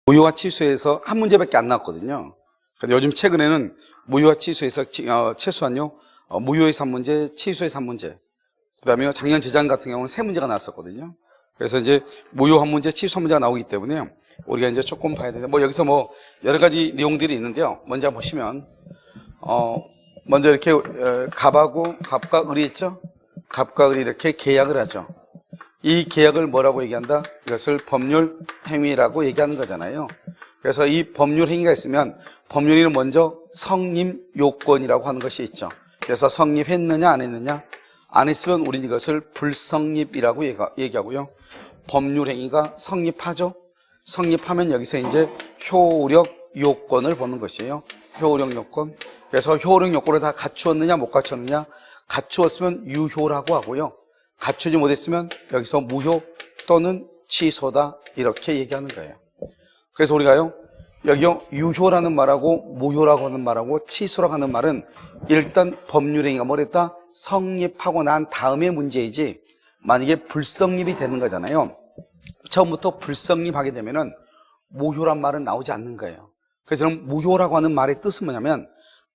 무효와 취소해서 한 문제밖에 안 나왔거든요. 근데 요즘 최근에는 무효와 취소해서 최소한요 무효에서 한 문제, 취소에서 한 문제, 그다음에 작년 재작 같은 경우는 세 문제가 나왔었거든요. 그래서 이제 무효 한 문제, 취소 한 문제가 나오기 때문에 우리가 이제 조금 봐야 되는데, 여기서 여러 가지 내용들이 있는데요. 먼저 보시면 먼저 이렇게 갑과 을이 있죠. 갑과 을이 이렇게 계약을 하죠. 이 계약을 뭐라고 얘기한다? 이것을 법률 행위라고 얘기하는 거잖아요. 그래서 이 법률 행위가 있으면 법률행위는 먼저 성립 요건이라고 하는 것이 있죠. 그래서 성립했느냐 안 했느냐, 안 했으면 우리는 이것을 불성립이라고 얘기하고요. 법률 행위가 성립하죠. 성립하면 여기서 이제 효력 요건을 보는 것이에요. 효력 요건. 그래서 효력 요건을 다 갖추었느냐 못 갖추었느냐, 갖추었으면 유효라고 하고요. 갖추지 못했으면 여기서 무효 또는 취소다, 이렇게 얘기하는 거예요. 그래서 우리가요, 여기요 유효라는 말하고 무효라고 하는 말하고 취소라고 하는 말은 일단 법률행위가 뭐랬다? 성립하고 난 다음의 문제이지, 만약에 불성립이 되는 거잖아요. 처음부터 불성립하게 되면은 무효란 말은 나오지 않는 거예요. 그래서 무효라고 하는 말의 뜻은 뭐냐면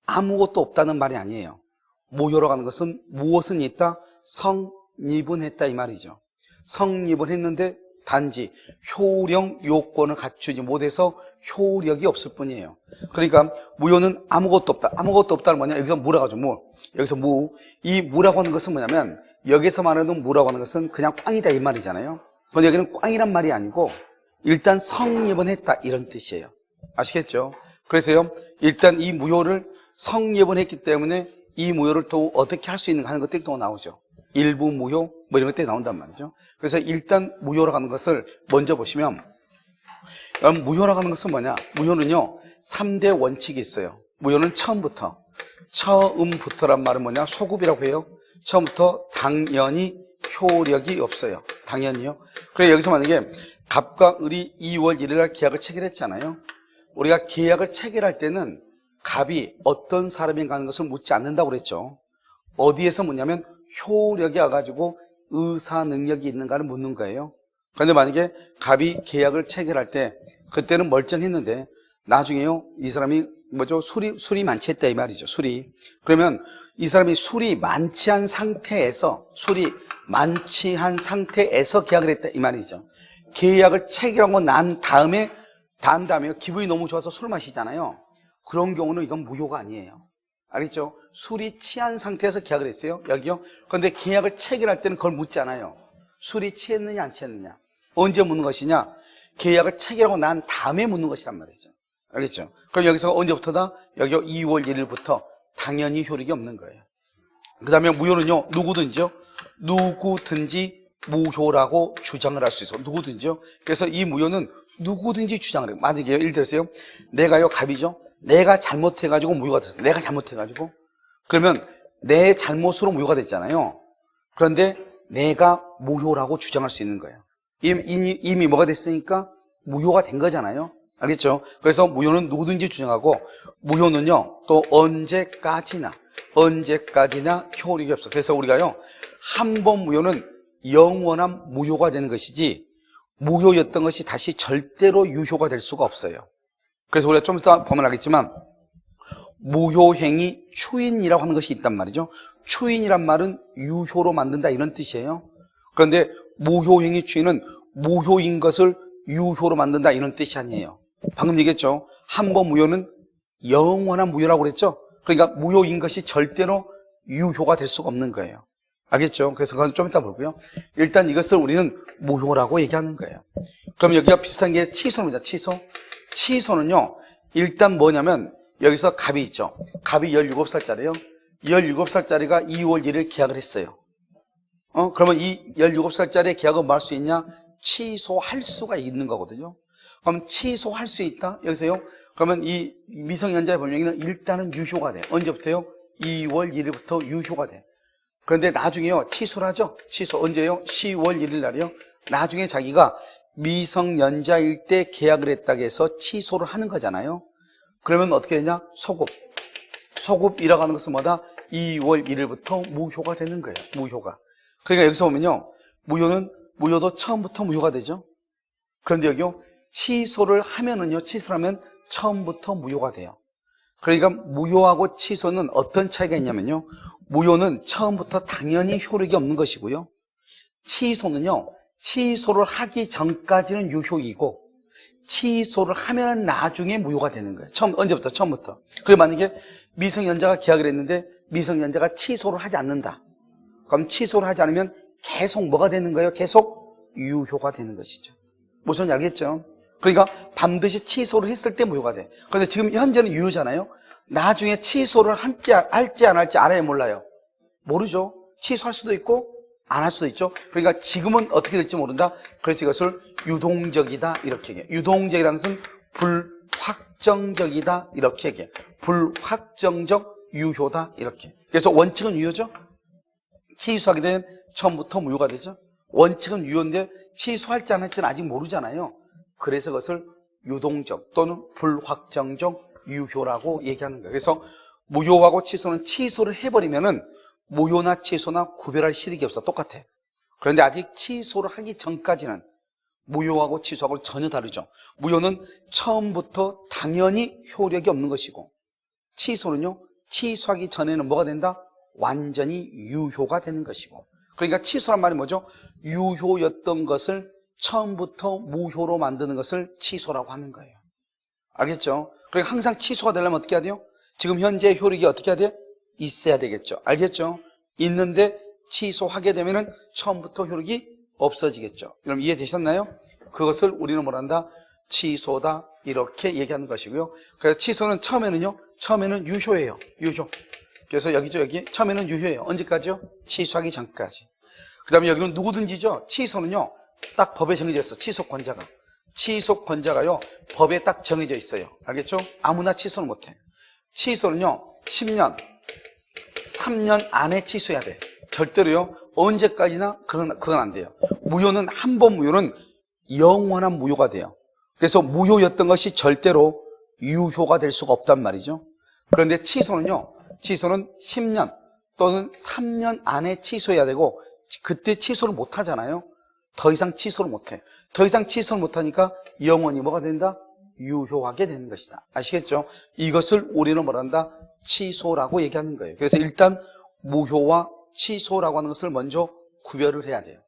아무것도 없다는 말이 아니에요. 무효라고 하는 것은 무엇은 있다? 성립은 했다, 이 말이죠. 성립은 했는데 단지 효력 요건을 갖추지 못해서 효력이 없을 뿐이에요. 그러니까 무효는 아무것도 없다. 아무것도 없다는 뭐냐? 여기서 무라고 하죠. 여기서 이 무라고 하는 것은 뭐냐면, 여기서 말하는 무라고 하는 것은 그냥 꽝이다, 이 말이잖아요. 근데 여기는 꽝이란 말이 아니고 일단 성립은 했다, 이런 뜻이에요. 아시겠죠? 그래서요, 일단 이 무효를 성립은 했기 때문에 이 무효를 또 어떻게 할 수 있는가 하는 것들이 또 나오죠. 일부 무효 이런 것들이 나온단 말이죠. 그래서 일단 무효라고 하는 것을 먼저 보시면, 무효라고 하는 것은 뭐냐? 무효는요 3대 원칙이 있어요. 무효는 처음부터란 말은 뭐냐? 소급이라고 해요. 처음부터 당연히 효력이 없어요. 당연히요. 그래, 여기서 만약에 갑과 을이 2월 1일 날 계약을 체결했잖아요. 우리가 계약을 체결할 때는 갑이 어떤 사람인가 하는 것을 묻지 않는다고 그랬죠. 어디에서 묻냐면 효력이 와가지고 의사 능력이 있는가를 묻는 거예요. 그런데 만약에 갑이 계약을 체결할 때 그때는 멀쩡했는데 나중에요 이 사람이 술이 만취했다, 이 말이죠. 술이. 그러면 이 사람이 술이 만취한 상태에서 계약을 했다, 이 말이죠. 계약을 체결하고 난 다음에 기분이 너무 좋아서 술 마시잖아요. 그런 경우는 이건 무효가 아니에요. 알겠죠? 술이 취한 상태에서 계약을 했어요. 여기요. 그런데 계약을 체결할 때는 그걸 묻지 않아요. 술이 취했느냐 안 취했느냐. 언제 묻는 것이냐? 계약을 체결하고 난 다음에 묻는 것이란 말이죠. 알겠죠? 그럼 여기서 언제부터다? 여기 2월 1일부터 당연히 효력이 없는 거예요. 그 다음에 무효는요, 누구든지 무효라고 주장을 할 수 있어. 누구든지요. 그래서 이 무효는 누구든지 주장을 해요. 만약에 예를 들어서요, 내가요 갑이죠. 내가 잘못해가지고 무효가 됐어요. 내가 잘못해가지고. 그러면 내 잘못으로 무효가 됐잖아요. 그런데 내가 무효라고 주장할 수 있는 거예요. 이미 뭐가 됐으니까 무효가 된 거잖아요. 알겠죠? 그래서 무효는 누구든지 주장하고, 무효는요 또 언제까지나 효력이 없어. 그래서 우리가요 한 번 무효는 영원한 무효가 되는 것이지, 무효였던 것이 다시 절대로 유효가 될 수가 없어요. 그래서 우리가 좀 이따 보면 알겠지만 무효행위 추인이라고 하는 것이 있단 말이죠. 추인이란 말은 유효로 만든다, 이런 뜻이에요. 그런데 무효행위 추인은 무효인 것을 유효로 만든다, 이런 뜻이 아니에요. 방금 얘기했죠. 한 번 무효는 영원한 무효라고 그랬죠. 그러니까 무효인 것이 절대로 유효가 될 수가 없는 거예요. 알겠죠? 그래서 그건 좀 이따 보고요. 일단 이것을 우리는 무효라고 얘기하는 거예요. 그럼 여기가 비슷한 게 취소입니다. 취소는요 일단 뭐냐면, 여기서 갑이 있죠. 갑이 17살짜리예요. 17살짜리가 2월 1일 계약을 했어요. 그러면 이 17살짜리 계약은 뭐 할 수 있냐? 취소할 수가 있는 거거든요. 그럼 취소할 수 있다? 여기서요. 그러면 이 미성년자의 법령에는 일단은 유효가 돼. 언제부터요? 2월 1일부터 유효가 돼. 그런데 나중에요 취소를 하죠. 취소 언제요? 10월 1일 날이요. 나중에 자기가 미성년자일 때 계약을 했다고 해서 취소를 하는 거잖아요. 그러면 어떻게 되냐? 소급이라고 하는 것은 뭐다? 2월 1일부터 무효가 되는 거예요. 무효가. 그러니까 여기서 보면요, 무효도 처음부터 무효가 되죠. 그런데 여기요 취소를 하면은요, 취소를 하면 처음부터 무효가 돼요. 그러니까 무효하고 취소는 어떤 차이가 있냐면요, 무효는 처음부터 당연히 효력이 없는 것이고요, 취소는요, 취소를 하기 전까지는 유효이고 취소를 하면 나중에 무효가 되는 거예요. 언제부터? 처음부터. 그리고 만약에 미성년자가 계약을 했는데 미성년자가 취소를 하지 않는다. 그럼 취소를 하지 않으면 계속 뭐가 되는 거예요? 계속 유효가 되는 것이죠. 무슨 말인지 알겠죠? 그러니까 반드시 취소를 했을 때 무효가 돼. 그런데 지금 현재는 유효잖아요. 나중에 취소를 할지 안 할지 알아야 몰라요. 모르죠. 취소할 수도 있고 안 할 수도 있죠. 그러니까 지금은 어떻게 될지 모른다. 그래서 이것을 유동적이다 이렇게 얘기해요. 유동적이라는 것은 불확정적이다 이렇게 얘기해요. 불확정적 유효다 이렇게. 그래서 원칙은 유효죠. 취소하게 되면 처음부터 무효가 되죠. 원칙은 유효인데 취소할지 안 할지는 아직 모르잖아요. 그래서 그것을 유동적 또는 불확정적 유효라고 얘기하는 거예요. 그래서 무효하고 취소는 취소를 해버리면은 무효나 취소나 구별할 실익이 없어. 똑같아. 그런데 아직 취소를 하기 전까지는 무효하고 취소하고 전혀 다르죠. 무효는 처음부터 당연히 효력이 없는 것이고, 취소는요, 취소하기 전에는 뭐가 된다? 완전히 유효가 되는 것이고. 그러니까 취소란 말이 뭐죠? 유효였던 것을 처음부터 무효로 만드는 것을 취소라고 하는 거예요. 알겠죠? 그러니까 항상 취소가 되려면 어떻게 해야 돼요? 지금 현재 효력이 어떻게 해야 돼요? 있어야 되겠죠. 알겠죠? 있는데 취소하게 되면은 처음부터 효력이 없어지겠죠. 그럼 이해되셨나요? 그것을 우리는 뭐란다? 취소다 이렇게 얘기하는 것이고요. 그래서 취소는 처음에는 유효예요. 유효. 그래서 여기죠, 여기 처음에는 유효예요. 언제까지요? 취소하기 전까지. 그 다음에 여기는 누구든지죠. 취소는요, 딱 법에 정해져 있어. 취소권자가. 취소권자가요, 법에 딱 정해져 있어요. 알겠죠? 아무나 취소는 못해. 취소는요, 10년, 3년 안에 취소해야 돼. 절대로요, 언제까지나 그건 안 돼요. 무효는, 한 번 무효는 영원한 무효가 돼요. 그래서 무효였던 것이 절대로 유효가 될 수가 없단 말이죠. 그런데 취소는 10년 또는 3년 안에 취소해야 되고, 그때 취소를 못 하잖아요. 더 이상 취소를 못 해. 더 이상 취소를 못 하니까 영원히 뭐가 된다? 유효하게 되는 것이다. 아시겠죠? 이것을 우리는 뭐란다? 취소라고 얘기하는 거예요. 그래서 일단 무효와 취소라고 하는 것을 먼저 구별을 해야 돼요.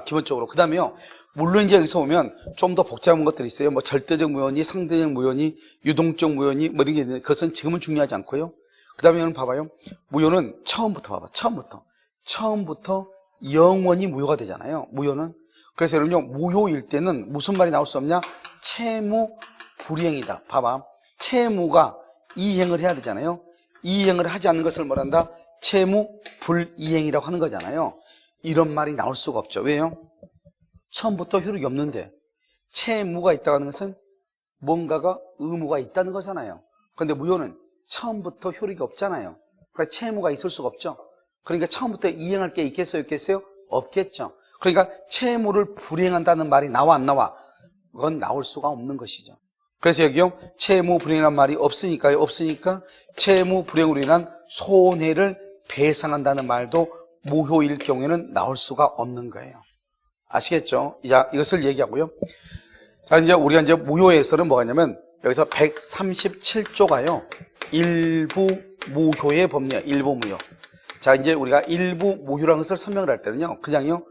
기본적으로. 그 다음에요, 물론 이제 여기서 보면 좀 더 복잡한 것들이 있어요. 뭐 절대적 무효니, 상대적 무효니, 유동적 무효니, 뭐 이런 게 있는데 그것은 지금은 중요하지 않고요. 그 다음에 여러분 봐봐요. 무효는 처음부터 봐봐. 처음부터 영원히 무효가 되잖아요. 무효는. 그래서 여러분요, 무효일 때는 무슨 말이 나올 수 없냐? 채무 불이행이다. 봐봐. 채무가 이행을 해야 되잖아요. 이행을 하지 않는 것을 뭐란다? 채무 불이행이라고 하는 거잖아요. 이런 말이 나올 수가 없죠. 왜요? 처음부터 효력이 없는데 채무가 있다고 하는 것은 뭔가가 의무가 있다는 거잖아요. 그런데 무효는 처음부터 효력이 없잖아요. 그러니까 채무가 있을 수가 없죠. 그러니까 처음부터 이행할 게 있겠어요? 없겠죠. 그러니까 채무를 불이행한다는 말이 나와 안 나와? 그건 나올 수가 없는 것이죠. 그래서 여기요, 채무 불이행이라는 말이 없으니까 채무 불이행으로 인한 손해를 배상한다는 말도 무효일 경우에는 나올 수가 없는 거예요. 아시겠죠? 이것을 얘기하고요. 자, 이제 우리가 이제 무효에서는 뭐가 있냐면 여기서 137조가요, 일부 무효의 법리야. 일부 무효. 자, 이제 우리가 일부 무효라는 것을 설명을 할 때는요, 그냥요,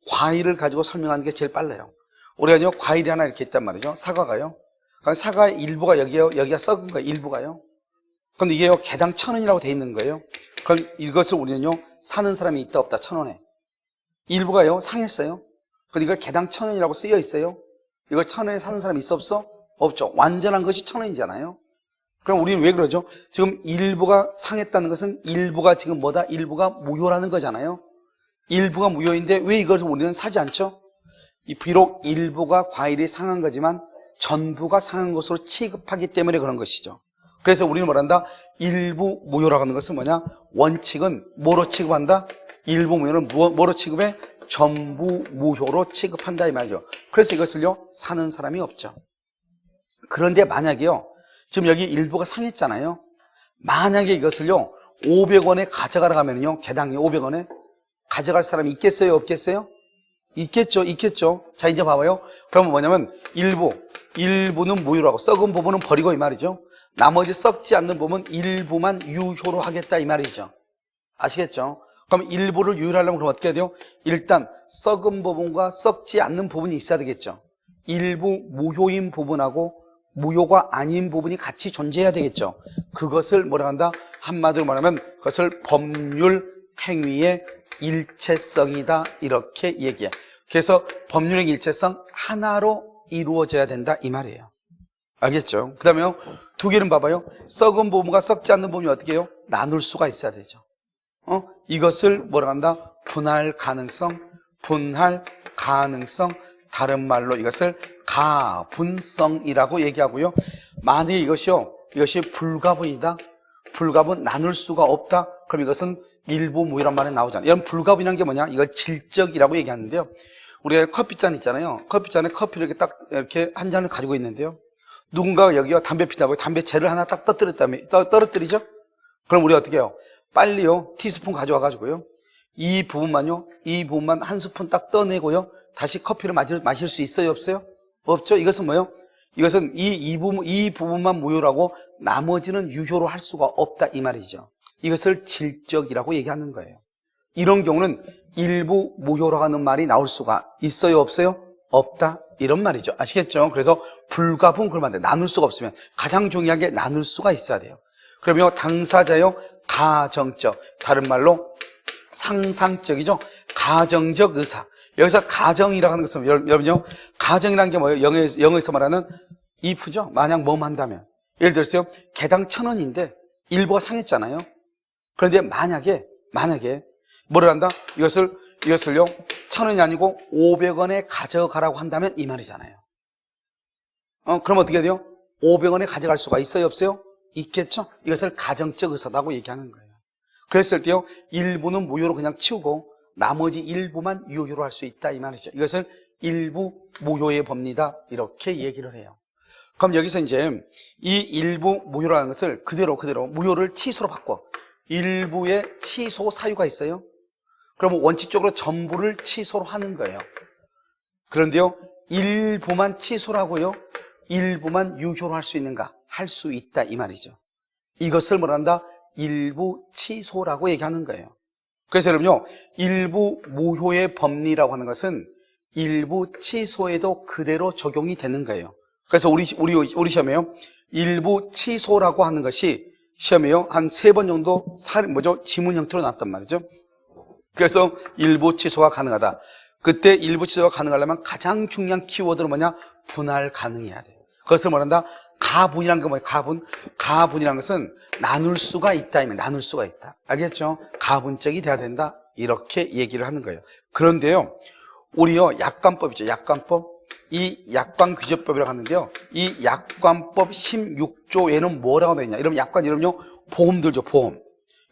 과일을 가지고 설명하는 게 제일 빨라요. 우리가요, 과일이 하나 이렇게 있단 말이죠. 사과가요. 그럼 사과의 일부가 여기가 썩은 거예요. 일부가요. 그런데 이게요, 개당 1,000원이라고 돼 있는 거예요. 그럼 이것을 우리는요, 사는 사람이 있다 없다 1,000원에. 일부가요, 상했어요. 근데 이걸 개당 1,000원이라고 쓰여 있어요. 이걸 1,000원에 사는 사람이 있어 없어? 없죠. 완전한 것이 1,000원이잖아요. 그럼 우리는 왜 그러죠? 지금 일부가 상했다는 것은 일부가 지금 뭐다? 일부가 무효라는 거잖아요. 일부가 무효인데 왜 이걸 우리는 사지 않죠? 비록 일부가 과일이 상한 거지만 전부가 상한 것으로 취급하기 때문에 그런 것이죠. 그래서 우리는 뭐란다? 일부 무효라고 하는 것은 뭐냐? 원칙은 뭐로 취급한다? 일부 무효는 뭐로 취급해? 전부 무효로 취급한다 이 말이죠. 그래서 이것을요, 사는 사람이 없죠. 그런데 만약에요, 지금 여기 일부가 상했잖아요. 만약에 이것을요, 500원에 가져가러 가면요, 개당이 500원에 가져갈 사람이 있겠어요? 없겠어요? 있겠죠. 자, 이제 봐봐요. 그러면 뭐냐면 일부는 무효라고, 썩은 부분은 버리고 이 말이죠. 나머지 썩지 않는 부분은 일부만 유효로 하겠다 이 말이죠. 아시겠죠? 그럼 일부를 유효하려면 그럼 어떻게 해야 돼요? 일단 썩은 부분과 썩지 않는 부분이 있어야 되겠죠. 일부 무효인 부분하고 무효가 아닌 부분이 같이 존재해야 되겠죠. 그것을 뭐라 한다? 한마디로 말하면 그것을 법률 행위의 일체성이다 이렇게 얘기해. 그래서 법률의 일체성 하나로 이루어져야 된다 이 말이에요. 알겠죠? 그 다음에 두 개는 봐봐요. 썩은 부분과 썩지 않는 부분이 어떻게 해요? 나눌 수가 있어야 되죠. 이것을 뭐라 한다? 분할 가능성, 다른 말로 이것을 가분성이라고 얘기하고요. 만약에 이것이 불가분이다. 불가분, 나눌 수가 없다. 그럼 이것은 일부 무효란 말이 나오잖아요. 이런 불가분이라는 게 뭐냐? 이걸 질적이라고 얘기하는데요. 우리가 커피잔 있잖아요. 커피잔에 커피를 이렇게 딱 이렇게 한 잔을 가지고 있는데요. 누군가가 여기가 담배 피자고 담배채를 하나 딱 떨어뜨리죠? 그럼 우리가 어떻게 해요? 빨리요, 티스푼 가져와 가지고요. 이 부분만 한 스푼 딱 떠내고요. 다시 커피를 마실 수 있어요, 없어요? 없죠? 이것은 뭐예요? 이것은 이 부분만 무효라고 나머지는 유효로 할 수가 없다 이 말이죠. 이것을 질적이라고 얘기하는 거예요. 이런 경우는 일부 무효로 하는 말이 나올 수가 있어요, 없어요? 없다 이런 말이죠. 아시겠죠? 그래서 불가분 그러면 안 돼. 나눌 수가 없으면 가장 중요한 게 나눌 수가 있어야 돼요. 그러면 당사자요 가정적, 다른 말로 상상적이죠. 가정적 의사. 여기서 가정이라고 하는 것은 여러분요, 가정이라는 게 뭐예요? 영어에서 말하는 if죠. 만약 뭐뭐 한다면, 예를 들어서요, 개당 1,000원인데 일부가 상했잖아요. 그런데 만약에 뭐를 한다? 이것을요 1,000원이 아니고 500원에 가져가라고 한다면 이 말이잖아요. 그럼 어떻게 돼요? 500원에 가져갈 수가 있어요, 없어요? 있겠죠? 이것을 가정적 의사라고 얘기하는 거예요. 그랬을 때요, 일부는 무효로 그냥 치우고 나머지 일부만 유효로 할 수 있다 이 말이죠. 이것을 일부 무효의 법리다 이렇게 얘기를 해요. 그럼 여기서 이제 이 일부 무효라는 것을 그대로 무효를 치소로 바꿔. 일부의 치소 사유가 있어요. 그러면 원칙적으로 전부를 치소로 하는 거예요. 그런데요, 일부만 치소라고요, 일부만 유효로 할 수 있는가? 할 수 있다 이 말이죠. 이것을 뭐란다? 일부 치소라고 얘기하는 거예요. 그래서 여러분요, 일부 무효의 법리라고 하는 것은 일부 치소에도 그대로 적용이 되는 거예요. 그래서 우리 시험에요, 일부 치소라고 하는 것이 시험에요 한 3번 정도 지문 형태로 나왔단 말이죠. 그래서 일부 취소가 가능하다. 그때 일부 취소가 가능하려면 가장 중요한 키워드는 뭐냐? 분할 가능해야 돼요. 그것을 뭐란다? 가분이라는 건 뭐예요? 가분이라는 것은 나눌 수가 있다. 나눌 수가 있다. 알겠죠? 가분적이 돼야 된다. 이렇게 얘기를 하는 거예요. 그런데요, 우리요, 약관법이죠. 약관법. 이 약관규제법이라고 하는데요. 이 약관법 16조에는 뭐라고 되어 있냐? 이러면 약관 이러면요, 보험 들죠, 보험.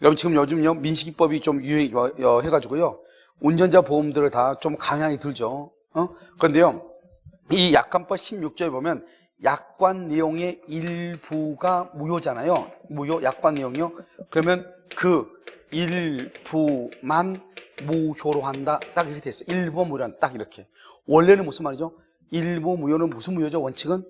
여러분 지금 요즘요, 민식이법이 좀 유행해가지고요, 운전자 보험들을 다 좀 강향이 들죠. 그런데요, 이 약관법 16조에 보면 약관 내용의 일부가 무효잖아요. 무효, 약관 내용이요. 그러면 그 일부만 무효로 한다. 딱 이렇게 돼 있어요. 일부 무효한 딱 이렇게. 원래는 무슨 말이죠? 일부 무효는 무슨 무효죠? 원칙은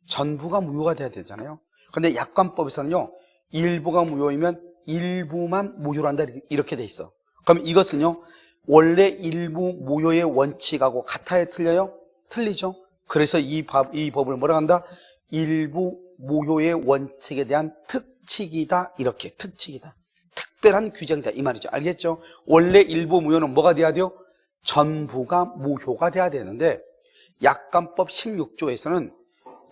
전부가 무효가 돼야 되잖아요. 그런데 약관법에서는요, 일부가 무효이면 일부만 무효로 한다 이렇게 돼 있어. 그럼 이것은요, 원래 일부 무효의 원칙하고 같아요, 틀려요? 틀리죠. 그래서 이 법을 뭐라 한다? 일부 무효의 원칙에 대한 특칙이다. 이렇게 특칙이다. 특별한 규정이다 이 말이죠. 알겠죠? 원래 일부 무효는 뭐가 돼야 돼요? 전부가 무효가 돼야 되는데 약관법 16조에서는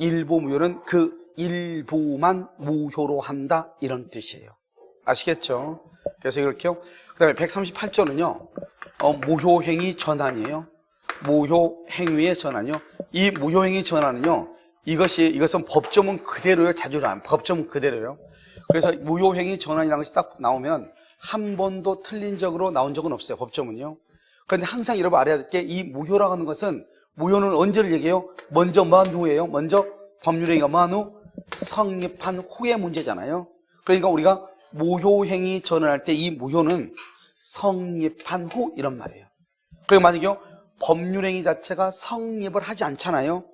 일부 무효는 그 일부만 무효로 한다 이런 뜻이에요. 아시겠죠? 그래서 이렇게요. 그 다음에 138조는요 무효행위 전환이에요. 무효행위의 전환이요. 이 무효행위 전환은요, 이것은 법조문 그대로요. 자주란 법조문 그대로요. 그래서 무효행위 전환이라는 것이 딱 나오면 한 번도 틀린 적으로 나온 적은 없어요. 법조문이요. 그런데 항상 여러분 알아야 될 게 이 무효라고 하는 것은, 무효는 언제를 얘기해요? 먼저 뭐한 후예요? 먼저 법률행위가 뭐한 후? 성립한 후의 문제잖아요. 그러니까 우리가 무효행위 전환할 때 이 무효는 성립한 후 이런 말이에요. 그리고 만약에요, 법률행위 자체가 성립을 하지 않잖아요.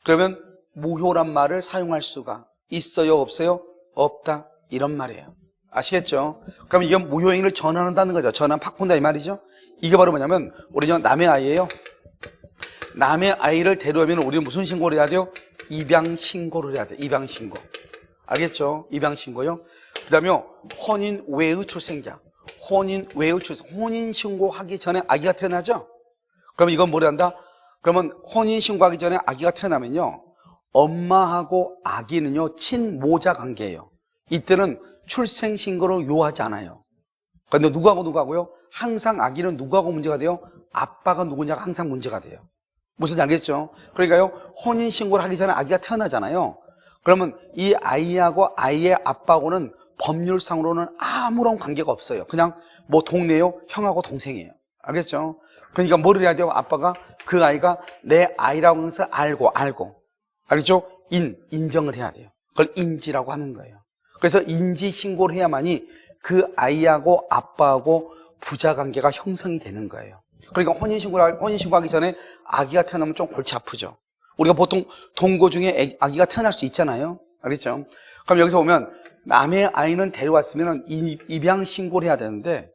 그러면 무효란 말을 사용할 수가 있어요, 없어요? 없다, 이런 말이에요. 아시겠죠? 그럼 이게 무효행위를 전환한다는 거죠. 전환, 바꾼다 이 말이죠. 이게 바로 뭐냐면 우리는 남의 아이예요. 남의 아이를 데려오면 우리는 무슨 신고를 해야 돼요? 입양신고를 해야 돼요. 입양신고. 알겠죠? 입양신고요. 그 다음에 혼인 외의 출생자. 혼인 외의 출생. 혼인신고하기 전에 아기가 태어나죠? 그럼 이건 뭐를 한다? 그러면 혼인신고하기 전에 아기가 태어나면요, 엄마하고 아기는요 친모자 관계예요. 이때는 출생신고를 요하지 않아요. 그런데 누구하고요? 항상 아기는 누구하고 문제가 돼요? 아빠가 누구냐가 항상 문제가 돼요. 무슨 알겠죠? 그러니까요, 혼인신고를 하기 전에 아기가 태어나잖아요. 그러면 이 아이하고 아이의 아빠하고는 법률상으로는 아무런 관계가 없어요. 그냥 뭐 동네요, 형하고 동생이에요. 알겠죠? 그러니까 뭐를 해야 돼요? 아빠가 그 아이가 내 아이라고 하는 것을 알고 알겠죠? 인정을 해야 돼요. 그걸 인지라고 하는 거예요. 그래서 인지 신고를 해야만이 그 아이하고 아빠하고 부자관계가 형성이 되는 거예요. 그러니까 혼인신고하기 전에 아기가 태어나면 좀 골치 아프죠. 우리가 보통 동거 중에 아기가 태어날 수 있잖아요. 알겠죠? 그럼 여기서 보면 남의 아이는 데려왔으면 입양신고를 해야 되는데,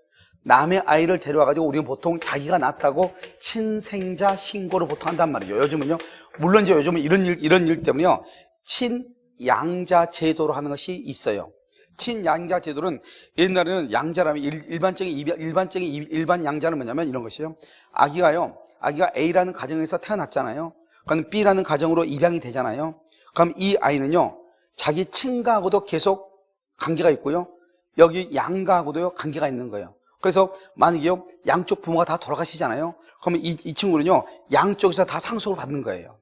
남의 아이를 데려와가지고 우리는 보통 자기가 낳았다고 친생자 신고를 보통 한단 말이죠. 요즘은요, 물론 이제 요즘은 이런 일 때문에요, 친양자 제도로 하는 것이 있어요. 친양자 제도는, 옛날에는 양자라면 일반 양자는 뭐냐면 이런 것이에요. 아기가 A라는 가정에서 태어났잖아요. 그럼 B라는 가정으로 입양이 되잖아요. 그럼 이 아이는요, 자기 친가하고도 계속 관계가 있고요, 여기 양가하고도요 관계가 있는 거예요. 그래서 만약에요, 양쪽 부모가 다 돌아가시잖아요. 그러면 이 친구는요, 양쪽에서 다 상속을 받는 거예요.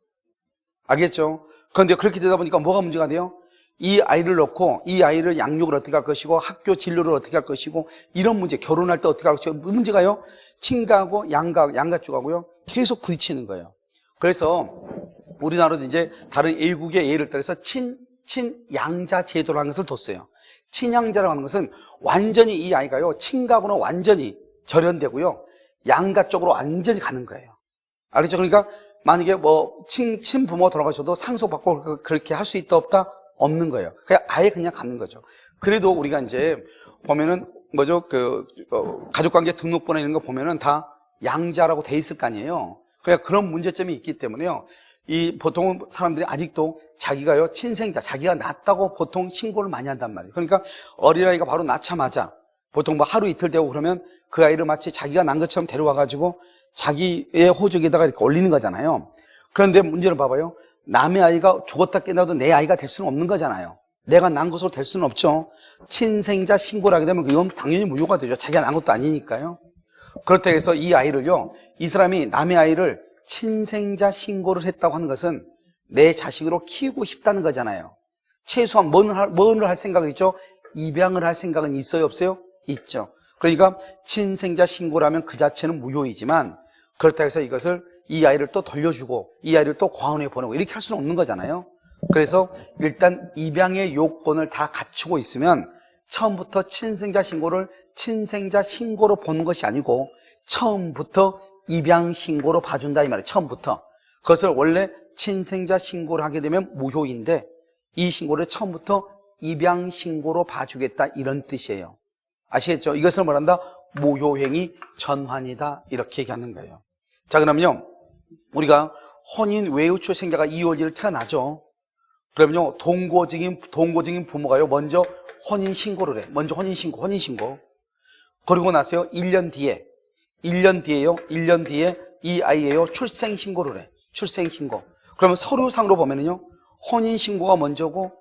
알겠죠? 그런데 그렇게 되다 보니까 뭐가 문제가 돼요? 이 아이를 놓고 이 아이를 양육을 어떻게 할 것이고, 학교 진로를 어떻게 할 것이고, 이런 문제, 결혼할 때 어떻게 할 것이고, 문제가요, 친가하고 양가 쪽하고요 계속 부딪히는 거예요. 그래서 우리나라도 이제 다른 외국의 예를 따라서 친양자 제도라는 것을 뒀어요. 친양자라고 하는 것은 완전히 이 아이가요, 친가하고는 완전히 절연되고요, 양가 쪽으로 완전히 가는 거예요. 알겠죠? 그러니까 만약에 뭐 친부모가 돌아가셔도 상속받고 그렇게 할 수 있다 없다? 없는 거예요. 그냥 아예 그냥 가는 거죠. 그래도 우리가 이제 보면은 가족관계 등록번호 이런 거 보면은 다 양자라고 돼 있을 거 아니에요. 그러니까 그런 문제점이 있기 때문에요, 보통 사람들이 아직도 자기가요, 친생자, 자기가 낳았다고 보통 신고를 많이 한단 말이에요. 그러니까 어린아이가 바로 낳자마자 보통 뭐 하루 이틀 되고 그러면 그 아이를 마치 자기가 낳은 것처럼 데려와가지고 자기의 호적에다가 이렇게 올리는 거잖아요. 그런데 문제를 봐봐요. 남의 아이가 죽었다 깨어나도 내 아이가 될 수는 없는 거잖아요. 내가 낳은 것으로 될 수는 없죠. 친생자 신고를 하게 되면 그건 당연히 무효가 되죠. 자기가 낳은 것도 아니니까요. 그렇다고 해서 이 아이를요, 이 사람이 남의 아이를 친생자 신고를 했다고 하는 것은 내 자식으로 키우고 싶다는 거잖아요. 최소한 뭐를 할 생각은 있죠? 입양을 할 생각은 있어요, 없어요? 있죠. 그러니까 친생자 신고라면 그 자체는 무효이지만, 그렇다고 해서 이것을 이 아이를 또 돌려주고 이 아이를 또 고아원에 보내고 이렇게 할 수는 없는 거잖아요. 그래서 일단 입양의 요건을 다 갖추고 있으면 처음부터 친생자 신고로 보는 것이 아니고 처음부터 입양 신고로 봐준다 이 말이에요. 처음부터. 그것을 원래 친생자 신고를 하게 되면 무효인데, 이 신고를 처음부터 입양 신고로 봐주겠다 이런 뜻이에요. 아시겠죠? 이것을 말한다, 무효행위 전환이다, 이렇게 얘기하는 거예요. 자, 그러면요, 우리가 혼인 외의 출생자가 2월 1일 태어나죠. 그러면요, 동거증인 부모가요, 먼저 혼인 신고를 해. 먼저 혼인 신고. 그리고 나서요, 1년 뒤에 이 아이예요, 출생 신고를 해. 출생 신고. 그러면 서류상으로 보면은요, 혼인 신고가 먼저고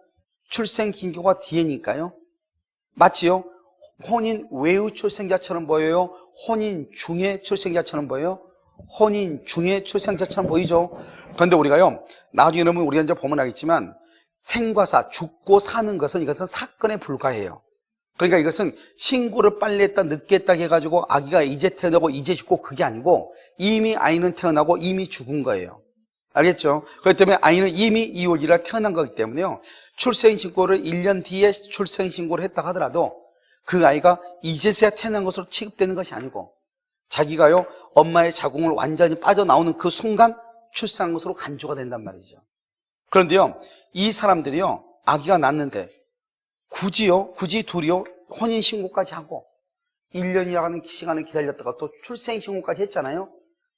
출생 신고가 뒤에니까요. 마치요, 혼인 외의 출생자처럼 보여요? 혼인 중의 출생자처럼 보여요? 혼인 중의 출생자처럼 보이죠? 그런데 우리가요, 나중에 그러면 우리가 이제 보면 알겠지만, 생과사, 죽고 사는 것은 이것은 사건에 불과해요. 그러니까 이것은 신고를 빨리 했다, 늦게 했다 해가지고 아기가 이제 태어나고 이제 죽고 그게 아니고 이미 아이는 태어나고 이미 죽은 거예요. 알겠죠? 그렇기 때문에 아이는 이미 2월 1일 태어난 거기 때문에요, 출생신고를 1년 뒤에 출생신고를 했다 하더라도 그 아이가 이제서야 태어난 것으로 취급되는 것이 아니고 자기가요 엄마의 자궁을 완전히 빠져나오는 그 순간 출산한 것으로 간주가 된단 말이죠. 그런데요 이 사람들이요 아기가 낳는데 굳이 둘이요 혼인신고까지 하고 1년이라는 시간을 기다렸다가 또 출생신고까지 했잖아요.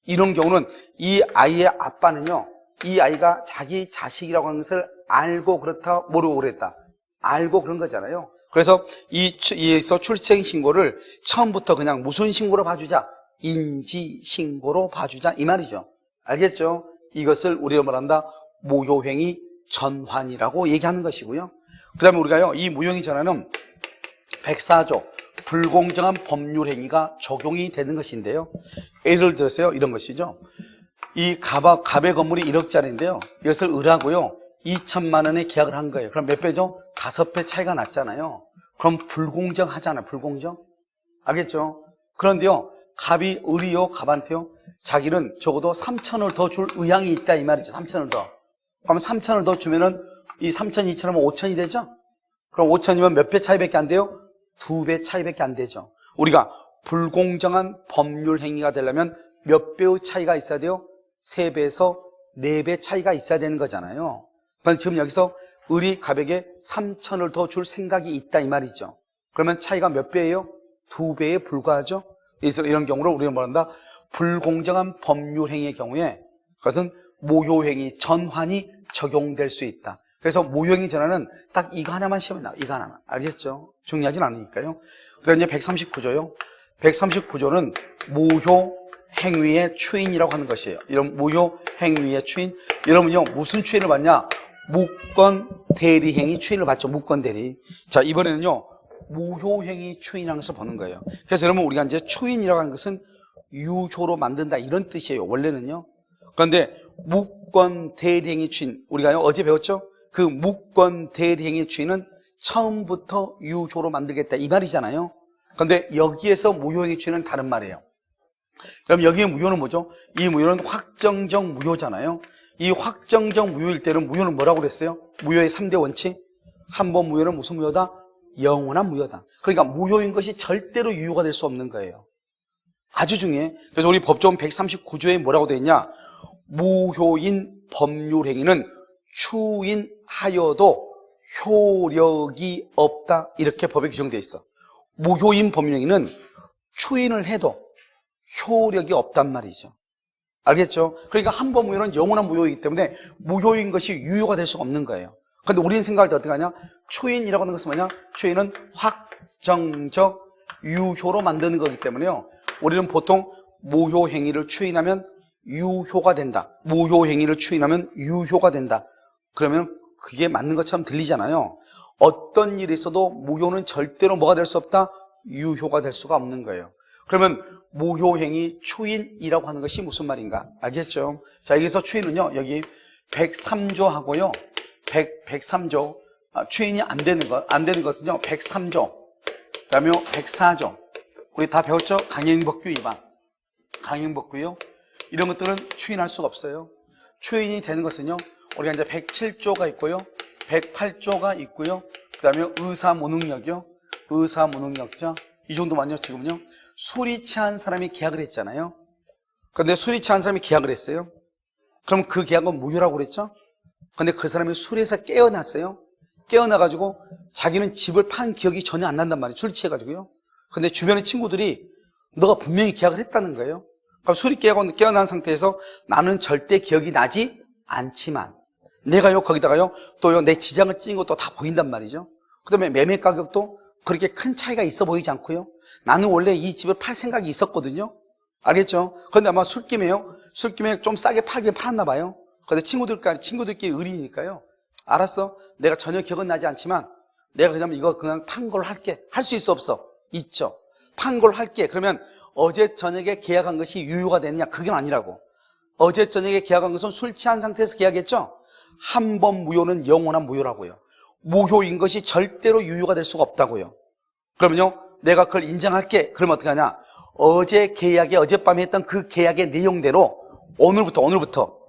이런 경우는 이 아이의 아빠는요 이 아이가 자기 자식이라고 하는 것을 알고 그렇다 모르고 그랬다 알고 그런 거잖아요. 그래서 이에서 출생신고를 처음부터 그냥 무슨 신고로 봐주자? 인지신고로 봐주자 이 말이죠. 알겠죠? 이것을 우리가 말한다 무효행위 전환이라고 얘기하는 것이고요. 그 다음에 우리가요 이 무효행위 전환은 104조 불공정한 법률행위가 적용이 되는 것인데요. 예를 들어서요 이런 것이죠. 이 갑의 건물이 1억짜리인데요 이것을 을하고요 2천만 원에 계약을 한 거예요. 그럼 몇 배죠? 5배 차이가 났잖아요. 그럼 불공정하잖아요. 불공정? 알겠죠? 그런데요 갑이 을이요 갑한테요 자기는 적어도 3천을 더 줄 의향이 있다 이 말이죠. 3천을 더. 그럼 3천을 더 주면은 이 3천 2천하면 5천이 되죠? 그럼 5천이면 몇 배 차이밖에 안 돼요? 2배 차이밖에 안 되죠. 우리가 불공정한 법률 행위가 되려면 몇 배의 차이가 있어야 돼요? 3배에서 4배 차이가 있어야 되는 거잖아요. 그럼 지금 여기서 을이 갑에게 3천을 더 줄 생각이 있다 이 말이죠. 그러면 차이가 몇 배예요? 2배에 불과하죠. 그래서 이런 경우로 우리가 말한다 불공정한 법률 행위의 경우에 그것은 무효행위 전환이 적용될 수 있다. 그래서 무효행위 전환은 딱 이거 하나만 시험에 나와. 이거 하나만. 알겠죠? 중요하진 않으니까요. 그다음에 이제 139조요. 139조는 무효행위의 추인이라고 하는 것이에요. 이런 무효행위의 추인. 여러분요, 무슨 추인을 받냐? 무권 대리행위 추인을 받죠. 무권 대리. 자, 이번에는요, 무효행위 추인이라는 것을 보는 거예요. 그래서 여러분, 우리가 이제 추인이라고 하는 것은 유효로 만든다. 이런 뜻이에요. 원래는요. 그런데 무권 대리행위 추인. 우리가요, 어제 배웠죠? 그 무권 대리행위 추인은 처음부터 유효로 만들겠다. 이 말이잖아요. 그런데 여기에서 무효행위 추인은 다른 말이에요. 그럼 여기에 무효는 뭐죠? 이 무효는 확정적 무효잖아요. 이 확정적 무효일 때는 무효는 뭐라고 그랬어요? 무효의 3대 원칙. 한 번 무효는 무슨 무효다? 영원한 무효다. 그러니까 무효인 것이 절대로 유효가 될 수 없는 거예요. 아주 중요해. 그래서 우리 법조문 139조에 뭐라고 되어 있냐? 무효인 법률행위는 추인하여도 효력이 없다. 이렇게 법에 규정되어 있어. 무효인 법률행위는 추인을 해도 효력이 없단 말이죠. 알겠죠? 그러니까 한 번 무효는 영원한 무효이기 때문에 무효인 것이 유효가 될 수가 없는 거예요. 그런데 우리는 생각할 때 어떻게 하냐? 추인이라고 하는 것은 뭐냐? 추인은 확정적 유효로 만드는 거기 때문에요. 우리는 보통 무효행위를 추인하면 유효가 된다. 무효행위를 추인하면 유효가 된다. 그러면 그게 맞는 것처럼 들리잖아요. 어떤 일이 있어도 무효는 절대로 뭐가 될 수 없다? 유효가 될 수가 없는 거예요. 그러면 무효행위 추인이라고 하는 것이 무슨 말인가? 알겠죠? 자, 여기서 추인은요, 여기 103조 하고요, 103조, 추인이 안 되는 것은요, 103조, 그 다음에 104조. 우리 다 배웠죠? 강행법규 위반. 강행법규요. 이런 것들은 추인할 수가 없어요. 추인이 되는 것은요, 우리가 이제 107조가 있고요, 108조가 있고요, 그 다음에 의사무능력이요, 의사무능력자. 이 정도만요, 지금요. 술이 취한 사람이 계약을 했잖아요. 그런데 술이 취한 사람이 계약을 했어요. 그럼 그 계약은 무효라고 그랬죠? 근데 그 사람이 술에서 깨어났어요. 깨어나가지고 자기는 집을 판 기억이 전혀 안 난단 말이에요. 술 취해가지고요. 근데 주변의 친구들이 너가 분명히 계약을 했다는 거예요. 그럼 술이 깨어난 상태에서 나는 절대 기억이 나지 않지만 내가요 거기다가요 또요 내 지장을 찍은 것도 다 보인단 말이죠. 그 다음에 매매 가격도 그렇게 큰 차이가 있어 보이지 않고요. 나는 원래 이 집을 팔 생각이 있었거든요. 알겠죠? 그런데 아마 술김에요. 술김에 좀 싸게 팔긴 팔았나 봐요. 근데 친구들끼리 의리니까요. 알았어. 내가 전혀 기억은 나지 않지만 내가 그냥 판 걸로 할게. 할 수 있어 없어? 있죠. 판 걸로 할게. 그러면 어제 저녁에 계약한 것이 유효가 되느냐? 그건 아니라고. 어제 저녁에 계약한 것은 술 취한 상태에서 계약했죠? 한 번 무효는 영원한 무효라고요. 무효인 것이 절대로 유효가 될 수가 없다고요. 그러면요, 내가 그걸 인정할게. 그러면 어떻게 하냐? 어젯밤에 했던 그 계약의 내용대로 오늘부터